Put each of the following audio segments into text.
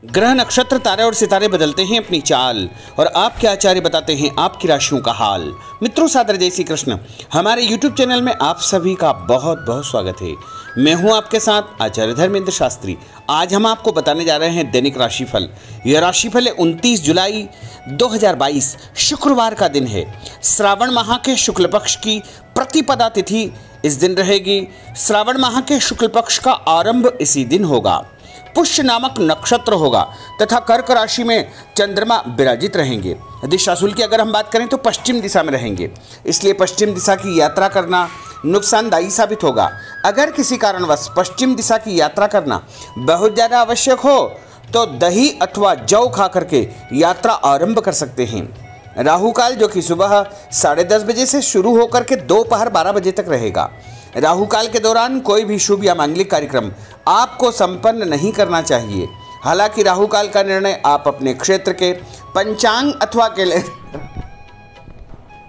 ग्रह नक्षत्र तारे और सितारे बदलते हैं अपनी चाल और आपके आचार्य बताते हैं आपकी राशियों का हाल। मित्रों, सादर जय श्री कृष्ण। हमारे YouTube चैनल में आप सभी का बहुत बहुत स्वागत है। मैं हूं आपके साथ आचार्य धर्मेंद्र शास्त्री। आज हम आपको बताने जा रहे हैं दैनिक राशिफल। यह राशिफल है 29 जुलाई 2022 शुक्रवार का दिन है। श्रावण माह के शुक्ल पक्ष की प्रतिपदा तिथि इस दिन रहेगी। श्रावण माह के शुक्ल पक्ष का आरंभ इसी दिन होगा। पुष्य नामक नक्षत्र होगा तथा कर्क राशि में चंद्रमा विराजित रहेंगे। दिशाशूल की अगर हम बात करें तो पश्चिम दिशा में रहेंगे, इसलिए पश्चिम दिशा की यात्रा करना नुकसानदायी साबित होगा। अगर किसी कारणवश पश्चिम दिशा की यात्रा करना बहुत ज़्यादा आवश्यक हो तो दही अथवा जौ खा करके यात्रा आरंभ कर सकते हैं। राहु काल जो कि सुबह 10:30 बजे से शुरू होकर के दोपहर 12 बजे तक रहेगा। राहु काल के दौरान कोई भी शुभ या मांगलिक कार्यक्रम आपको संपन्न नहीं करना चाहिए। हालांकि राहु काल का निर्णय आप अपने क्षेत्र के पंचांग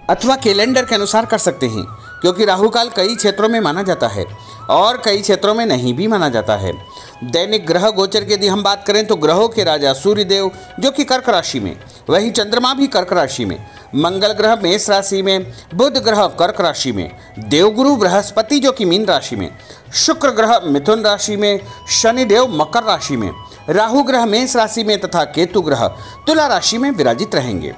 अथवा कैलेंडर के अनुसार कर सकते हैं, क्योंकि राहु काल कई क्षेत्रों में माना जाता है और कई क्षेत्रों में नहीं भी माना जाता है। दैनिक ग्रह गोचर की यदि हम बात करें तो ग्रहों के राजा सूर्यदेव जो कि कर्क राशि में, वहीं चंद्रमा भी कर्क राशि में, मंगल ग्रह मेष राशि में, बुध ग्रह कर्क राशि में, देवगुरु बृहस्पति जो कि मीन राशि में, शुक्र ग्रह मिथुन राशि में, शनिदेव मकर राशि में, राहु ग्रह मेष राशि में तथा केतु ग्रह तुला राशि में विराजित रहेंगे।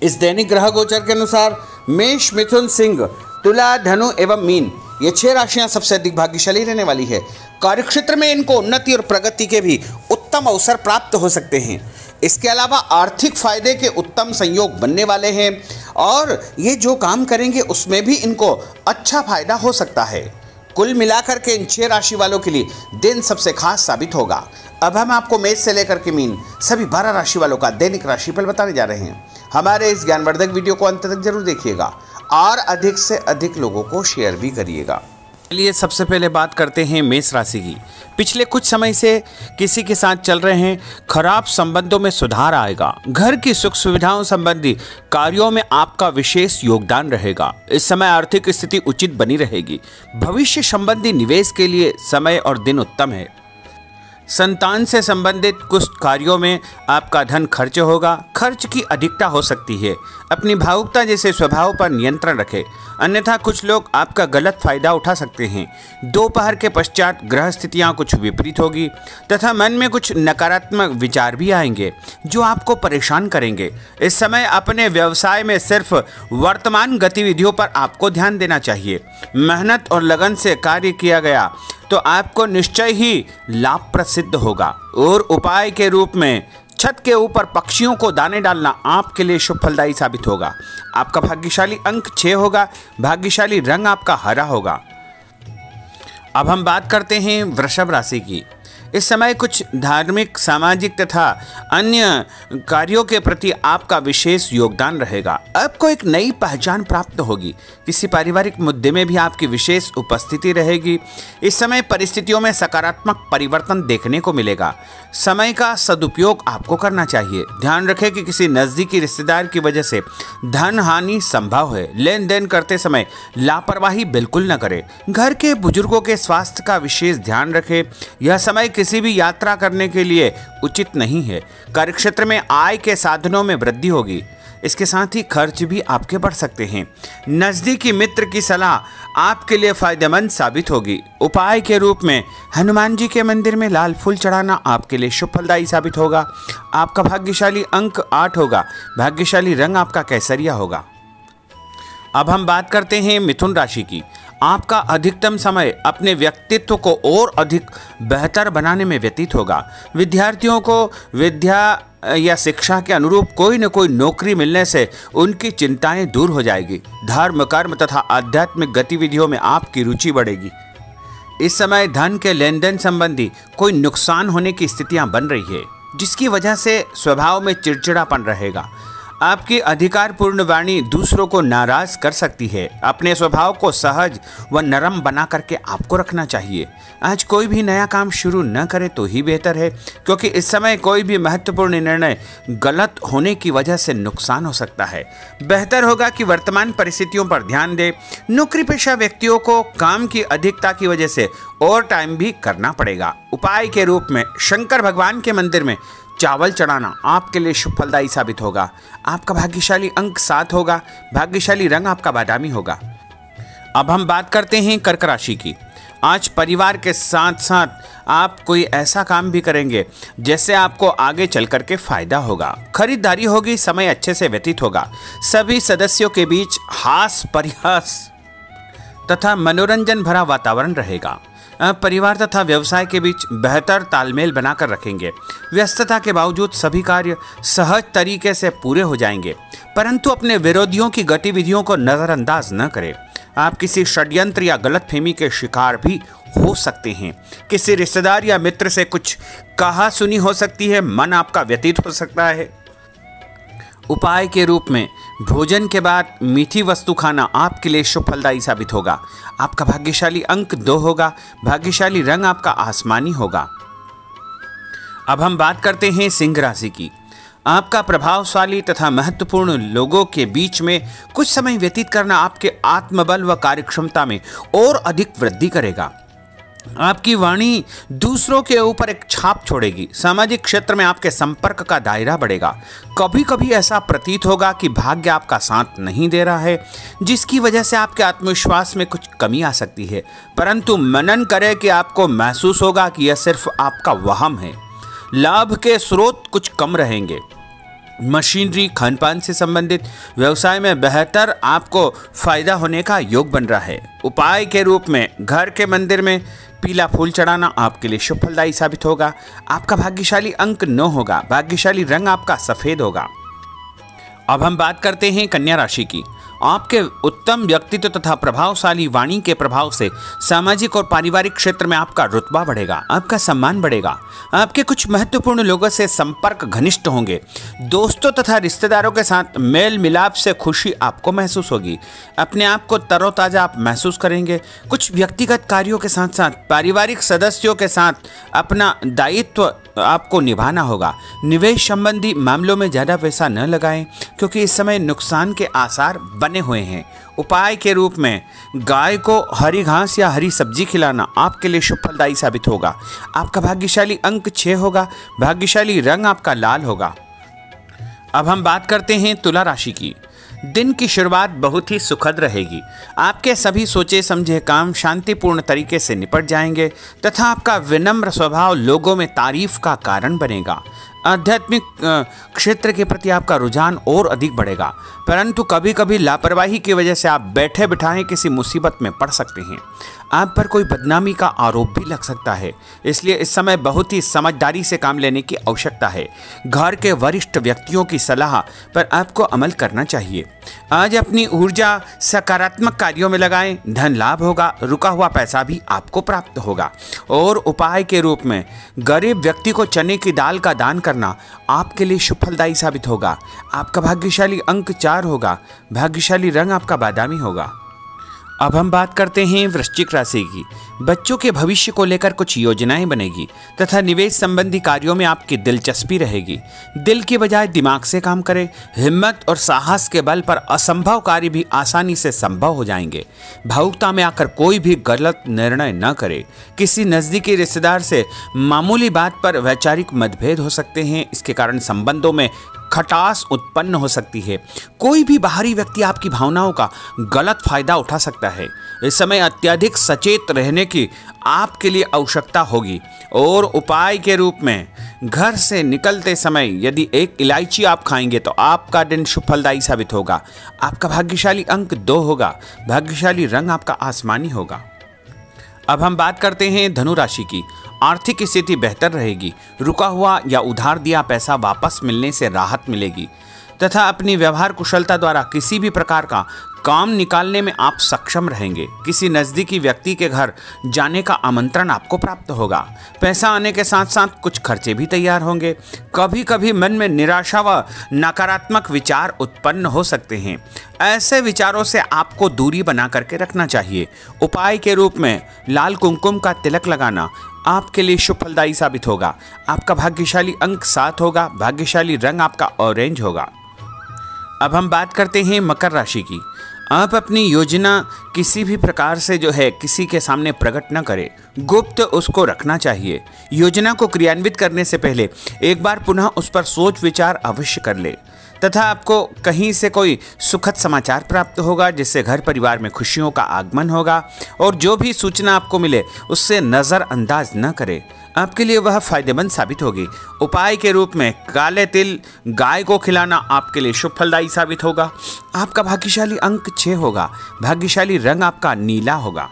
इस दैनिक ग्रह गोचर के अनुसार मेष, मिथुन, सिंह, तुला, धनु एवं मीन ये 6 राशियां सबसे अधिक भाग्यशाली रहने वाली है। कार्यक्षेत्र में इनको उन्नति और प्रगति के भी उत्तम अवसर प्राप्त हो सकते हैं। इसके अलावा आर्थिक फायदे के उत्तम संयोग बनने वाले हैं और ये जो काम करेंगे उसमें भी इनको अच्छा फायदा हो सकता है। कुल मिलाकर के इन 6 राशि वालों के लिए दिन सबसे खास साबित होगा। अब हम आपको मेष से लेकर के मीन सभी 12 राशि वालों का दैनिक राशिफल बताने जा रहे हैं। हमारे इस ज्ञानवर्धक वीडियो को अंत तक जरूर देखिएगा और अधिक से अधिक लोगों को शेयर भी करिएगा। चलिए सबसे पहले बात करते हैं मेष राशि की। पिछले कुछ समय से किसी के साथ चल रहे हैं खराब संबंधों में सुधार आएगा। घर की सुख सुविधाओं संबंधी कार्यों में आपका विशेष योगदान रहेगा। इस समय आर्थिक स्थिति उचित बनी रहेगी। भविष्य संबंधी निवेश के लिए समय और दिन उत्तम है। संतान से संबंधित कुछ कार्यों में आपका धन खर्च होगा। खर्च की अधिकता हो सकती है। अपनी भावुकता जैसे स्वभाव पर नियंत्रण रखें, अन्यथा कुछ लोग आपका गलत फायदा उठा सकते हैं। दोपहर के पश्चात ग्रह स्थितियाँ कुछ विपरीत होगी तथा मन में कुछ नकारात्मक विचार भी आएंगे जो आपको परेशान करेंगे। इस समय अपने व्यवसाय में सिर्फ वर्तमान गतिविधियों पर आपको ध्यान देना चाहिए। मेहनत और लगन से कार्य किया गया तो आपको निश्चय ही लाभप्रद सिद्ध होगा। और उपाय के रूप में छत के ऊपर पक्षियों को दाने डालना आपके लिए शुभ फलदायी साबित होगा। आपका भाग्यशाली अंक 6 होगा। भाग्यशाली रंग आपका हरा होगा। अब हम बात करते हैं वृषभ राशि की। इस समय कुछ धार्मिक, सामाजिक तथा अन्य कार्यों के प्रति आपका विशेष योगदान रहेगा। आपको एक नई पहचान प्राप्त होगी। किसी पारिवारिक मुद्दे में भी आपकी विशेष उपस्थिति रहेगी। इस समय परिस्थितियों में सकारात्मक परिवर्तन देखने को मिलेगा। समय का सदुपयोग आपको करना चाहिए। ध्यान रखें कि किसी नज़दीकी रिश्तेदार की वजह से धन हानि संभव है। लेन देन करते समय लापरवाही बिल्कुल न करें। घर के बुजुर्गों के स्वास्थ्य का विशेष ध्यान रखें। यह समय किसी भी यात्रा करने के लिए उचित नहीं है। कार्यक्षेत्र में आय के साधनों में वृद्धि होगी। इसके साथ ही खर्च भी आपके बढ़ सकते हैं। नज़दीकी मित्र की सलाह आपके लिए फायदेमंद साबित होगी। उपाय के रूप में हनुमान जी के मंदिर में लाल फूल चढ़ाना आपके लिए शुभ फलदायी साबित होगा। आपका भाग्यशाली अंक 8 होगा। भाग्यशाली रंग आपका केसरिया होगा। अब हम बात करते हैं मिथुन राशि की। आपका अधिकतम समय अपने व्यक्तित्व को और अधिक बेहतर बनाने में व्यतीत होगा। विद्यार्थियों को विद्या या शिक्षा के अनुरूप कोई न कोई नौकरी मिलने से उनकी चिंताएं दूर हो जाएगी। धर्म, कर्म तथा आध्यात्मिक गतिविधियों में आपकी रुचि बढ़ेगी। इस समय धन के लेन देन संबंधी कोई नुकसान होने की स्थितियां बन रही है, जिसकी वजह से स्वभाव में चिड़चिड़ापन रहेगा। आपकी अधिकारपूर्ण वाणी दूसरों को नाराज कर सकती है। अपने स्वभाव को सहज व नरम बना करके आपको रखना चाहिए। आज कोई भी नया काम शुरू न करे तो ही बेहतर है, क्योंकि इस समय कोई भी महत्वपूर्ण निर्णय गलत होने की वजह से नुकसान हो सकता है। बेहतर होगा कि वर्तमान परिस्थितियों पर ध्यान दें। नौकरी पेशा व्यक्तियों को काम की अधिकता की वजह से ओवर टाइम भी करना पड़ेगा। उपाय के रूप में शंकर भगवान के मंदिर में चावल चढ़ाना आपके लिए शुभ फलदायी साबित होगा। आपका भाग्यशाली अंक 7 होगा। भाग्यशाली रंग आपका बादामी होगा। अब हम बात करते हैं कर्क राशि की। आज परिवार के साथ साथ आप कोई ऐसा काम भी करेंगे जिससे आपको आगे चल करके फायदा होगा। खरीदारी होगी, समय अच्छे से व्यतीत होगा। सभी सदस्यों के बीच हास परिहास तथा मनोरंजन भरा वातावरण रहेगा। परिवार तथा व्यवसाय के बीच बेहतर तालमेल बनाकर रखेंगे। व्यस्तता के बावजूद सभी कार्य सहज तरीके से पूरे हो जाएंगे, परंतु अपने विरोधियों की गतिविधियों को नज़रअंदाज न करें। आप किसी षड्यंत्र या गलतफहमी के शिकार भी हो सकते हैं। किसी रिश्तेदार या मित्र से कुछ कहा सुनी हो सकती है। मन आपका व्यतीत हो सकता है। उपाय के रूप में भोजन के बाद मीठी वस्तु खाना आपके लिए शुभ फलदायी साबित होगा। आपका भाग्यशाली अंक 2 होगा। भाग्यशाली रंग आपका आसमानी होगा। अब हम बात करते हैं सिंह राशि की। आपका प्रभावशाली तथा महत्वपूर्ण लोगों के बीच में कुछ समय व्यतीत करना आपके आत्मबल व कार्यक्षमता में और अधिक वृद्धि करेगा। आपकी वाणी दूसरों के ऊपर एक छाप छोड़ेगी। सामाजिक क्षेत्र में आपके संपर्क का दायरा बढ़ेगा। कभी कभी ऐसा प्रतीत होगा कि भाग्य आपका साथ नहीं दे रहा है, जिसकी वजह से आपके आत्मविश्वास में कुछ कमी आ सकती है, परंतु मनन करें कि आपको महसूस होगा कि यह सिर्फ आपका वहम है। लाभ के स्रोत कुछ कम रहेंगे। मशीनरी, खानपान से संबंधित व्यवसाय में बेहतर आपको फायदा होने का योग बन रहा है। उपाय के रूप में घर के मंदिर में पीला फूल चढ़ाना आपके लिए शुभ फलदायी साबित होगा। आपका भाग्यशाली अंक 9 होगा। भाग्यशाली रंग आपका सफेद होगा। अब हम बात करते हैं कन्या राशि की। आपके उत्तम व्यक्तित्व तथा प्रभावशाली वाणी के प्रभाव से सामाजिक और पारिवारिक क्षेत्र में आपका रुतबा बढ़ेगा, आपका सम्मान बढ़ेगा। आपके कुछ महत्वपूर्ण लोगों से संपर्क घनिष्ठ होंगे। दोस्तों तथा रिश्तेदारों के साथ मेल मिलाप से खुशी आपको महसूस होगी। अपने आप को तरोताजा आप महसूस करेंगे। कुछ व्यक्तिगत कार्यों के साथ साथ पारिवारिक सदस्यों के साथ अपना दायित्व आपको निभाना होगा। निवेश संबंधी मामलों में ज़्यादा पैसा न लगाएं, क्योंकि इस समय नुकसान के आसार बने हुए हैं। उपाय के रूप में गाय को हरी घास या हरी सब्जी खिलाना आपके लिए शुभ फलदायी साबित होगा। आपका भाग्यशाली अंक 6 होगा। भाग्यशाली रंग आपका लाल होगा। अब हम बात करते हैं तुला राशि की। दिन की शुरुआत बहुत ही सुखद रहेगी। आपके सभी सोचे समझे काम शांतिपूर्ण तरीके से निपट जाएंगे तथा आपका विनम्र स्वभाव लोगों में तारीफ का कारण बनेगा। आध्यात्मिक क्षेत्र के प्रति आपका रुझान और अधिक बढ़ेगा, परंतु कभी कभी लापरवाही की वजह से आप बैठे बिठाए किसी मुसीबत में पड़ सकते हैं। आप पर कोई बदनामी का आरोप भी लग सकता है, इसलिए इस समय बहुत ही समझदारी से काम लेने की आवश्यकता है। घर के वरिष्ठ व्यक्तियों की सलाह पर आपको अमल करना चाहिए। आज अपनी ऊर्जा सकारात्मक कार्यों में लगाएं। धन लाभ होगा। रुका हुआ पैसा भी आपको प्राप्त होगा। और उपाय के रूप में गरीब व्यक्ति को चने की दाल का दान करना आपके लिए शुभ फलदायी साबित होगा। आपका भाग्यशाली अंक 4 होगा। भाग्यशाली रंग आपका बादामी होगा। अब हम बात करते हैं वृश्चिक राशि की। बच्चों के भविष्य को लेकर कुछ योजनाएं बनेगी तथा निवेश संबंधी कार्यों में आपकी दिलचस्पी रहेगी। दिल की बजाय दिमाग से काम करें। हिम्मत और साहस के बल पर असंभव कार्य भी आसानी से संभव हो जाएंगे। भावुकता में आकर कोई भी गलत निर्णय न करें। किसी नज़दीकी रिश्तेदार से मामूली बात पर वैचारिक मतभेद हो सकते हैं। इसके कारण संबंधों में खटास उत्पन्न हो सकती है। कोई भी बाहरी व्यक्ति आपकी भावनाओं का गलत फायदा उठा सकता है। इस समय अत्यधिक सचेत रहने की आपके लिए आवश्यकता होगी। और उपाय के रूप में घर से निकलते समय यदि एक इलायची आप खाएंगे तो आपका दिन शुभ फलदायी साबित होगा। आपका भाग्यशाली अंक 2 होगा। भाग्यशाली रंग आपका आसमानी होगा। अब हम बात करते हैं धनु राशि की। आर्थिक स्थिति बेहतर रहेगी। रुका हुआ या उधार दिया पैसा वापस मिलने से राहत मिलेगी तथा अपनी व्यवहार कुशलता द्वारा किसी भी प्रकार का काम निकालने में आप सक्षम रहेंगे। किसी नज़दीकी व्यक्ति के घर जाने का आमंत्रण आपको प्राप्त होगा। पैसा आने के साथ साथ कुछ खर्चे भी तैयार होंगे। कभी कभी मन में निराशा व नकारात्मक विचार उत्पन्न हो सकते हैं। ऐसे विचारों से आपको दूरी बना करके रखना चाहिए। उपाय के रूप में लाल कुमकुम का तिलक लगाना आपके लिए शुभ फलदायी साबित होगा। आपका भाग्यशाली अंक 7 होगा। भाग्यशाली रंग आपका ऑरेंज होगा। अब हम बात करते हैं मकर राशि की। आप अपनी योजना किसी भी प्रकार से जो है किसी के सामने प्रकट न करें, गुप्त उसको रखना चाहिए। योजना को क्रियान्वित करने से पहले एक बार पुनः उस पर सोच विचार अवश्य कर ले तथा आपको कहीं से कोई सुखद समाचार प्राप्त होगा जिससे घर परिवार में खुशियों का आगमन होगा। और जो भी सूचना आपको मिले उससे नज़रअंदाज न करें, आपके लिए वह फायदेमंद साबित होगी। उपाय के रूप में काले तिल गाय को खिलाना आपके लिए शुभ फलदायी साबित होगा। आपका भाग्यशाली अंक 6 होगा। भाग्यशाली रंग आपका नीला होगा।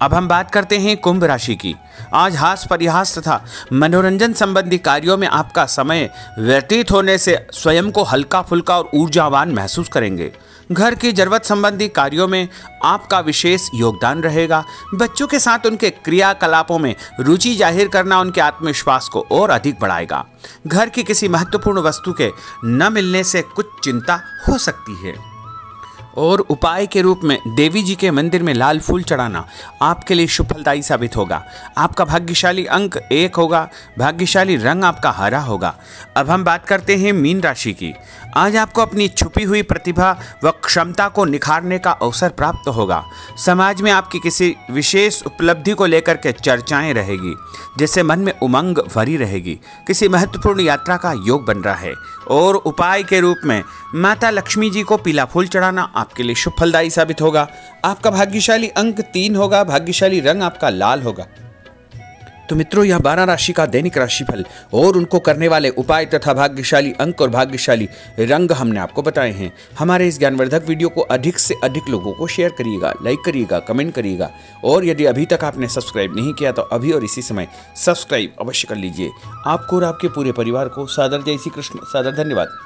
अब हम बात करते हैं कुंभ राशि की। आज हास परिहास तथा मनोरंजन संबंधी कार्यों में आपका समय व्यतीत होने से स्वयं को हल्का फुल्का और ऊर्जावान महसूस करेंगे। घर की जरूरत संबंधी कार्यों में आपका विशेष योगदान रहेगा। बच्चों के साथ उनके क्रियाकलापों में रुचि जाहिर करना उनके आत्मविश्वास को और अधिक बढ़ाएगा। घर की किसी महत्वपूर्ण वस्तु के न मिलने से कुछ चिंता हो सकती है। और उपाय के रूप में देवी जी के मंदिर में लाल फूल चढ़ाना आपके लिए शुभ फलदायी साबित होगा। आपका भाग्यशाली अंक 1 होगा। भाग्यशाली रंग आपका हरा होगा। अब हम बात करते हैं मीन राशि की। आज आपको अपनी छुपी हुई प्रतिभा व क्षमता को निखारने का अवसर प्राप्त होगा। समाज में आपकी किसी विशेष उपलब्धि को लेकर के चर्चाएं रहेगी जिससे मन में उमंग भरी रहेगी। किसी महत्वपूर्ण यात्रा का योग बन रहा है। और उपाय के रूप में माता लक्ष्मी जी को पीला फूल चढ़ाना आपके लिए शुभ फलदायी साबित होगा। आपका भाग्यशाली अंक 3 होगा। भाग्यशाली रंग आपका लाल होगा। तो मित्रों, यह 12 राशि का दैनिक राशिफल और उनको करने वाले उपाय तथा भाग्यशाली अंक और भाग्यशाली रंग हमने आपको बताए हैं। हमारे इस ज्ञानवर्धक वीडियो को अधिक से अधिक लोगों को शेयर करिएगा, लाइक करिएगा, कमेंट करिएगा। और यदि अभी तक आपने सब्सक्राइब नहीं किया तो अभी और इसी समय सब्सक्राइब अवश्य कर लीजिए। आपको और आपके पूरे परिवार को सादर जय श्री कृष्ण। सादर धन्यवाद।